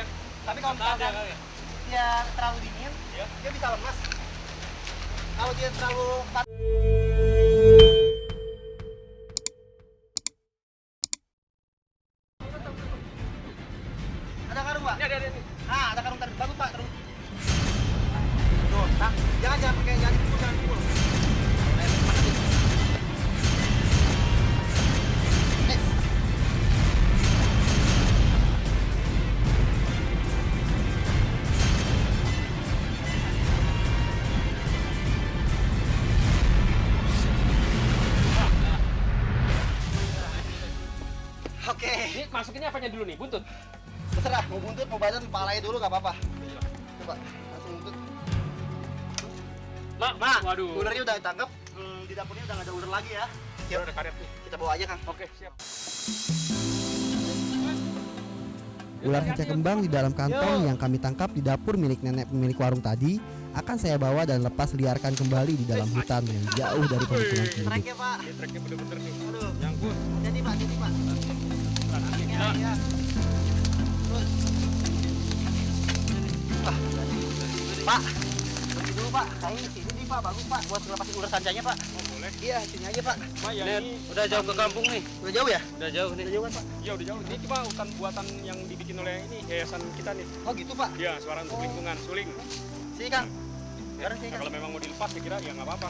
ya. Tapi kalau misalkan dia terlalu dingin, Ya. dia bisa lemas. Kalau dia terlalu ada karung, Pak? Ini ada nih. Ah, ada karung tadi. Bagus, Pak, karung. Tuh, nah, jangan pakai, jangan dipukul, jangan dipukul. Next. Oke, Ini masukinnya apanya dulu nih? Buntut. terserah mau buntut, mau badan, palanya dulu nggak apa-apa. Coba, langsung buntut. Mak, Nah, waduh. ulernya udah ditangkap. Di dapurnya udah nggak ada ular lagi ya. Ya udah karet nih. Kita bawa aja, Kang. Oke, siap. Ular sanca kembang di dalam kantong yang kami tangkap di dapur milik nenek pemilik warung tadi akan saya bawa dan lepas liarkan kembali di dalam hutan yang jauh dari pemukiman penduduk. Treknya, Pak. Ini treknya bener-bener nih. Aduh. Nyangkut. Jadi, Pak, jadi, Pak. Nanti Iya, kita iya. Terus. Wah, Pak. Pergi dulu, Pak. Kayaknya sini nih, Pak. Bagus, Pak. Buat ngelepasin ular sancanya, Pak. oh, boleh. Iya, sini aja, Pak. Mak, ya ini Udah jauh ke kampung nih. Udah jauh ya? Udah jauh nih. Udah jauh kan, Pak? ya udah jauh. Ini cuma hutan buatan yang dibikin oleh ini yayasan kita nih. Oh, gitu, Pak. Iya, suara untuk lingkungan, suling. Sini, Kang. Sekarang sini, Nah, Kang. kalau memang mau dilepas ya kira ya nggak apa-apa.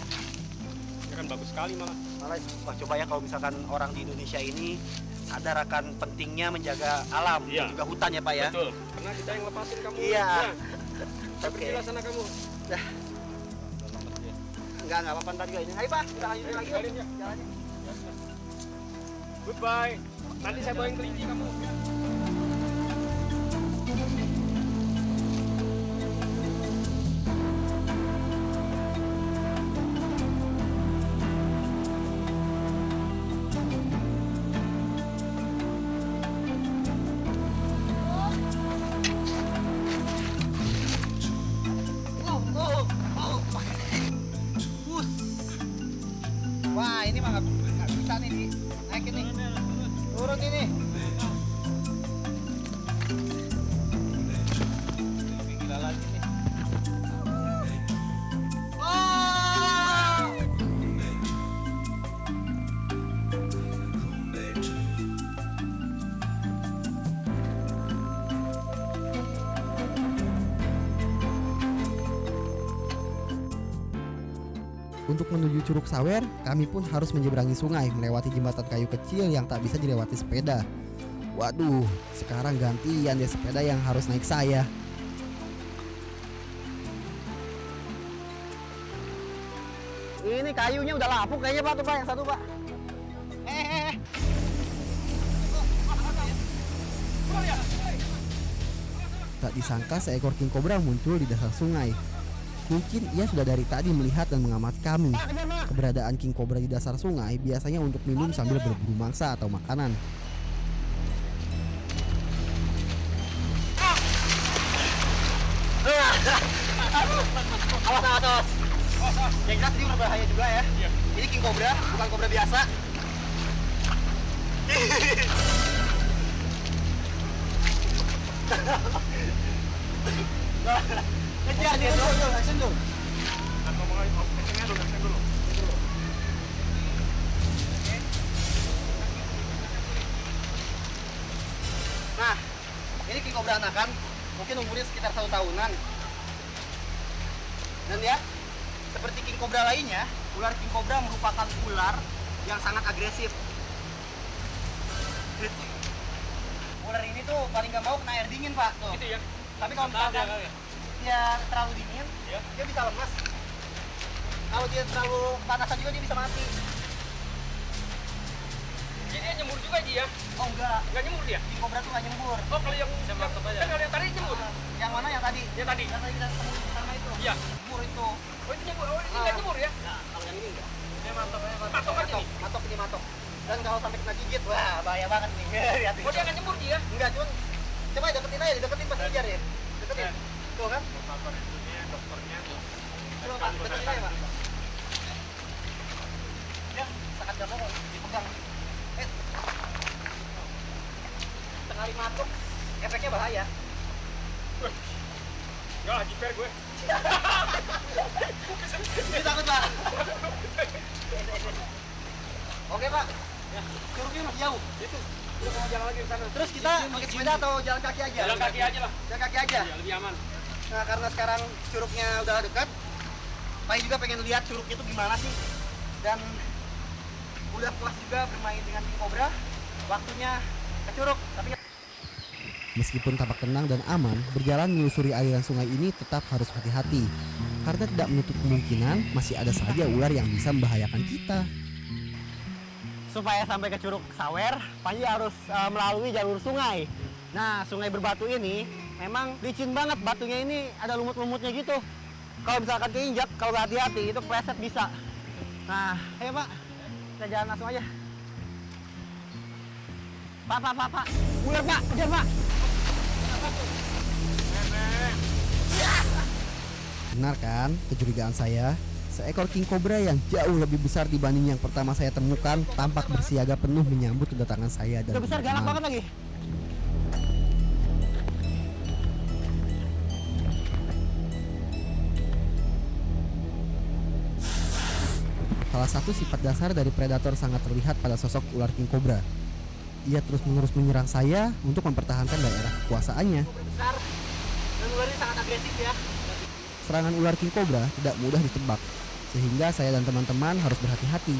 Ya kan bagus sekali malah. Malah, wah, coba ya kalau misalkan orang di Indonesia ini sadar akan pentingnya menjaga alam Iya. dan juga hutan ya, Pak ya. Betul. Karena kita yang lepasin kamu. Iya. Nah, saya Oke. pergi lah sana kamu. Dah. Enggak apa-apa ntar juga ini. Ayo, Pak, kita lanjutin lagi. Sekalian ya. Jalannya. Goodbye. Nanti saya bawain kelinci kamu. Bus. Wah, ini mah nggak bisa nih naikin nih. Turun ini. Gila lagi nih. Oh! Untuk menuju Curug Sawer, kami pun harus menyeberangi sungai melewati jembatan kayu kecil yang tak bisa dilewati sepeda. Waduh, sekarang gantian deh sepeda yang harus naik saya. Ini kayunya udah lapuk kayaknya, Pak, tuh, Pak, yang satu, Pak. Tak disangka seekor king cobra muncul di dasar sungai. Mungkin ia sudah dari tadi melihat dan mengamati kami. Keberadaan king cobra di dasar sungai biasanya untuk minum sambil berburu mangsa atau makanan. Awas, awas, awas. Yang jelas ini berbahaya juga ya. Iya. Ini king cobra, bukan cobra biasa. Kejar dia dulu, action dulu. Nah, ngomong lagi, actionnya dulu, action dulu. Nah, ini king cobra anakan, mungkin umurnya sekitar 1 tahunan. Dan ya, seperti king cobra lainnya, ular king cobra merupakan ular yang sangat agresif. Ular ini tuh paling gak mau kena air dingin, Pak. Tuh. Gitu ya. Tapi kalau misalkan dia terlalu dingin, Ya. dia bisa lemas. Kalau dia terlalu panasan juga dia bisa mati. Jadi dia nyembur juga dia. Oh enggak, Nggak nyembur dia. king cobra tuh nggak nyembur. Oh, kalau yang Saya mantap aja. kan kalau yang tadi nyembur. Yang mana yang tadi? Yang tadi. Yang tadi kita ketemu pertama itu. Iya. Nyembur itu. Oh, itu nyembur. Oh, ini nggak nyembur ya. Nah, kalau yang ini enggak. Ini mantap ya, mantap. Patok aja Matok, nih. matok ini matok. Dan kalau sampai kena gigit, wah bahaya banget nih. Lihat Oh, dia nggak nyembur dia. Enggak, cuman coba deketin aja, deketin pas ngejar ya. Deketin. Ya. Tuh kan? Motor itu dia, dokternya. Coba Pak, deketin aja, Pak. Ya, sangat gak mau dipegang. Sekali matuk, efeknya bahaya. Itu. Udah mau jalan lagi ke sana. Terus kita pakai sepeda atau jalan kaki aja? Jalan kaki aja lah. Jalan kaki aja. Iya, lebih aman. Nah, karena sekarang curugnya udah dekat, Pai juga pengen lihat curug itu gimana sih. Dan udah puas juga bermain dengan king cobra. Waktunya ke curug. Tapi Meskipun tampak tenang dan aman, berjalan menyusuri aliran sungai ini tetap harus hati-hati. Karena tidak menutup kemungkinan masih ada saja ular yang bisa membahayakan kita. Supaya sampai ke Curug Sawer, Panji harus melalui jalur sungai. Nah, sungai berbatu ini memang licin banget, batunya ini ada lumut-lumutnya gitu. Kalau misalkan keinjak, kalau nggak hati-hati itu kepleset bisa. Nah, ayo Pak, kita jalan langsung aja. Pak, ular Pak, kejar Pak. Benar kan kecurigaan saya? Seekor king cobra yang jauh lebih besar dibanding yang pertama saya temukan tampak bersiaga penuh menyambut kedatangan saya dan Udah besar, galak banget lagi. Salah satu sifat dasar dari predator sangat terlihat pada sosok ular king cobra. Ia terus-menerus menyerang saya untuk mempertahankan daerah kekuasaannya. besar dan ularnya sangat agresif ya. Serangan ular king cobra tidak mudah ditebak, sehingga saya dan teman-teman harus berhati-hati.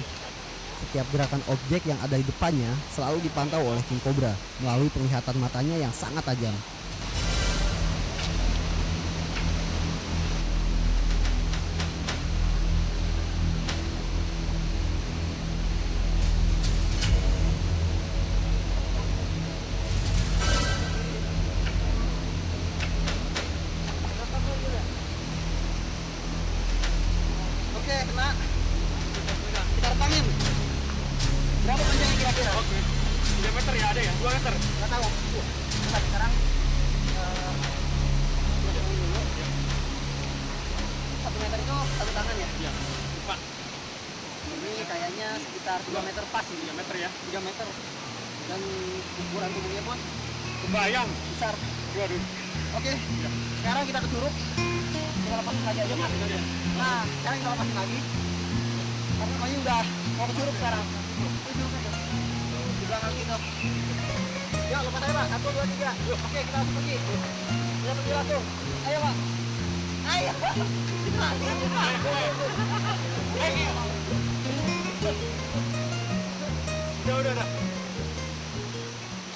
Setiap gerakan objek yang ada di depannya selalu dipantau oleh king cobra melalui penglihatan matanya yang sangat tajam. Oke, kena. Kita rentangin. Berapa panjangnya kira-kira? Oke. 3 meter ya ada ya? 2 meter. Nggak tahu. Coba sekarang. Satu meter itu satu tangan ya? Iya. 4. Ini kayaknya sekitar 2 meter pas ini. 3 meter ya. 3 meter. Dan ukuran tubuhnya pun Kebayang. besar. Waduh. Oke, sekarang kita ke curug. Kita lepasin lagi aja, Mas. Nah, sekarang kita lepasin lagi. Karena Bayu udah mau ke curug sekarang. Ke curug aja. Di belakang kita. Ya, lepas aja, Pak. 1, 2, 3. Oke, kita langsung pergi. Kita pergi langsung. Ayo, Pak. Ayo. Udah.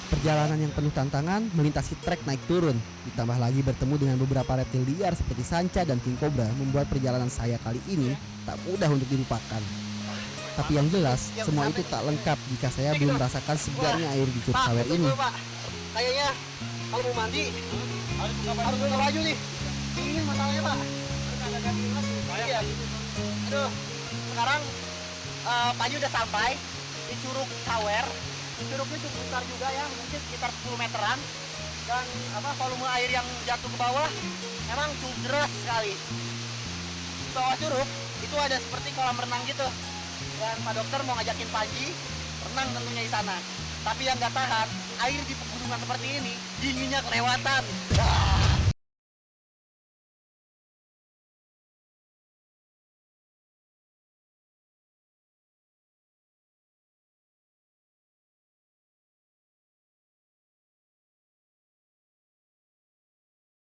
Perjalanan yang penuh tantangan melintasi trek naik turun, ditambah lagi bertemu dengan beberapa reptil liar seperti sanca dan king cobra membuat perjalanan saya kali ini tak mudah untuk dilupakan. Tapi yang jelas, semua itu tak lengkap jika saya belum merasakan segarnya air di Curug Sawer ini. Pak. Kayaknya kalau mau mandi harus buka baju nih. Ini masalahnya, Pak. Iya. Aduh. Sekarang Panji udah sampai di Curug Sawer. Curugnya cukup besar juga ya, mungkin sekitar 10 meteran. Dan volume air yang jatuh ke bawah memang cukup deras sekali. Di bawah curug itu ada seperti kolam renang gitu. Dan Pak Dokter mau ngajakin Panji renang tentunya di sana. Tapi yang nggak tahan, air di pegunungan seperti ini dinginnya kelewatan.